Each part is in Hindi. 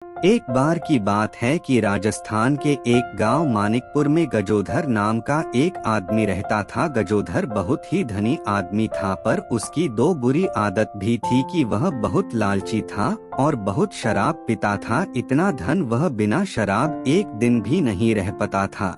एक बार की बात है कि राजस्थान के एक गांव मानिकपुर में गजोधर नाम का एक आदमी रहता था। गजोधर बहुत ही धनी आदमी था, पर उसकी दो बुरी आदत भी थी कि वह बहुत लालची था और बहुत शराब पीता था। इतना धन वह बिना शराब एक दिन भी नहीं रह पाता था।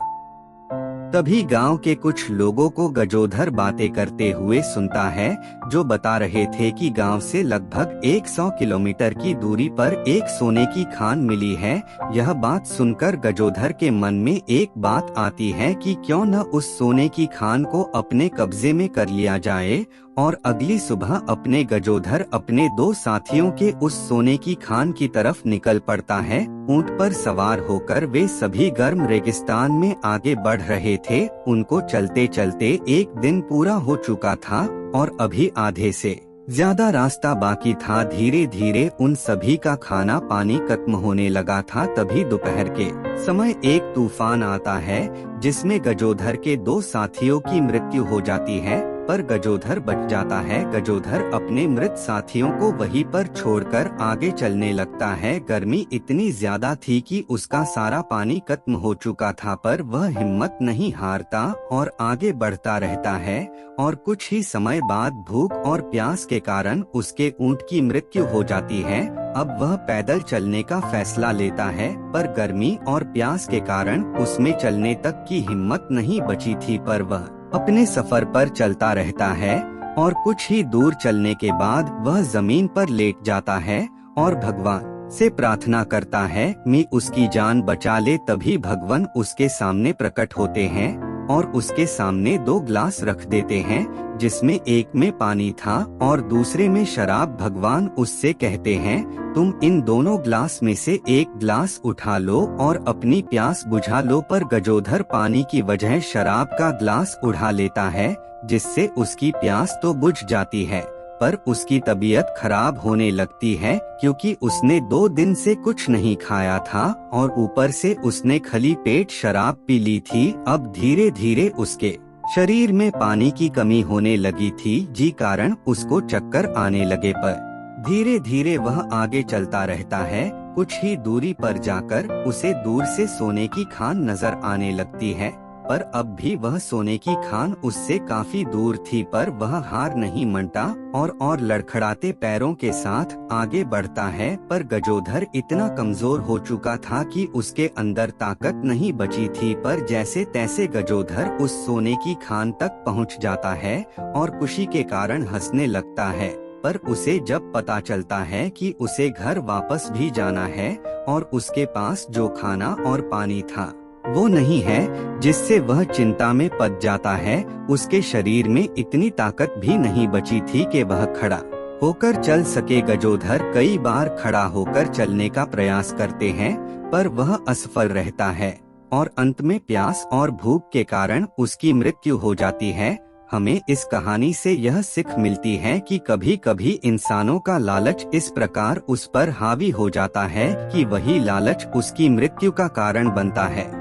तभी गांव के कुछ लोगों को गजोधर बातें करते हुए सुनता है, जो बता रहे थे कि गांव से लगभग 100 किलोमीटर की दूरी पर एक सोने की खान मिली है। यह बात सुनकर गजोधर के मन में एक बात आती है कि क्यों न उस सोने की खान को अपने कब्जे में कर लिया जाए। और अगली सुबह अपने गजोधर अपने दो साथियों के उस सोने की खान की तरफ निकल पड़ता है। ऊंट पर सवार होकर वे सभी गर्म रेगिस्तान में आगे बढ़ रहे थे। उनको चलते चलते एक दिन पूरा हो चुका था और अभी आधे से ज्यादा रास्ता बाकी था। धीरे धीरे उन सभी का खाना पानी खत्म होने लगा था। तभी दोपहर के समय एक तूफान आता है, जिसमें गजोधर के दो साथियों की मृत्यु हो जाती है, पर गजोधर बच जाता है। गजोधर अपने मृत साथियों को वहीं पर छोड़कर आगे चलने लगता है। गर्मी इतनी ज्यादा थी कि उसका सारा पानी खत्म हो चुका था, पर वह हिम्मत नहीं हारता और आगे बढ़ता रहता है। और कुछ ही समय बाद भूख और प्यास के कारण उसके ऊंट की मृत्यु हो जाती है। अब वह पैदल चलने का फैसला लेता है, पर गर्मी और प्यास के कारण उसमें चलने तक की हिम्मत नहीं बची थी, पर वह अपने सफर पर चलता रहता है। और कुछ ही दूर चलने के बाद वह जमीन पर लेट जाता है और भगवान से प्रार्थना करता है मैं उसकी जान बचा ले। तभी भगवान उसके सामने प्रकट होते हैं और उसके सामने दो ग्लास रख देते हैं, जिसमें एक में पानी था और दूसरे में शराब। भगवान उससे कहते हैं तुम इन दोनों ग्लास में से एक ग्लास उठा लो और अपनी प्यास बुझा लो। पर गजोधर पानी की वजह शराब का ग्लास उठा लेता है, जिससे उसकी प्यास तो बुझ जाती है, पर उसकी तबीयत खराब होने लगती है, क्योंकि उसने 2 दिन से कुछ नहीं खाया था और ऊपर से उसने खाली पेट शराब पी ली थी। अब धीरे धीरे उसके शरीर में पानी की कमी होने लगी थी, जी कारण उसको चक्कर आने लगे। पर धीरे धीरे वह आगे चलता रहता है। कुछ ही दूरी पर जाकर उसे दूर से सोने की खान नजर आने लगती है, पर अब भी वह सोने की खान उससे काफी दूर थी। पर वह हार नहीं मानता और लड़खड़ाते पैरों के साथ आगे बढ़ता है। पर गजोधर इतना कमजोर हो चुका था कि उसके अंदर ताकत नहीं बची थी। पर जैसे तैसे गजोधर उस सोने की खान तक पहुंच जाता है और खुशी के कारण हंसने लगता है। पर उसे जब पता चलता है कि उसे घर वापस भी जाना है और उसके पास जो खाना और पानी था वो नहीं है, जिससे वह चिंता में पड़ जाता है। उसके शरीर में इतनी ताकत भी नहीं बची थी कि वह खड़ा होकर चल सके। गजोधर कई बार खड़ा होकर चलने का प्रयास करते हैं, पर वह असफल रहता है और अंत में प्यास और भूख के कारण उसकी मृत्यु हो जाती है। हमें इस कहानी से यह सीख मिलती है कि कभी कभी इंसानों का लालच इस प्रकार उस पर हावी हो जाता है कि वही लालच उसकी मृत्यु का कारण बनता है।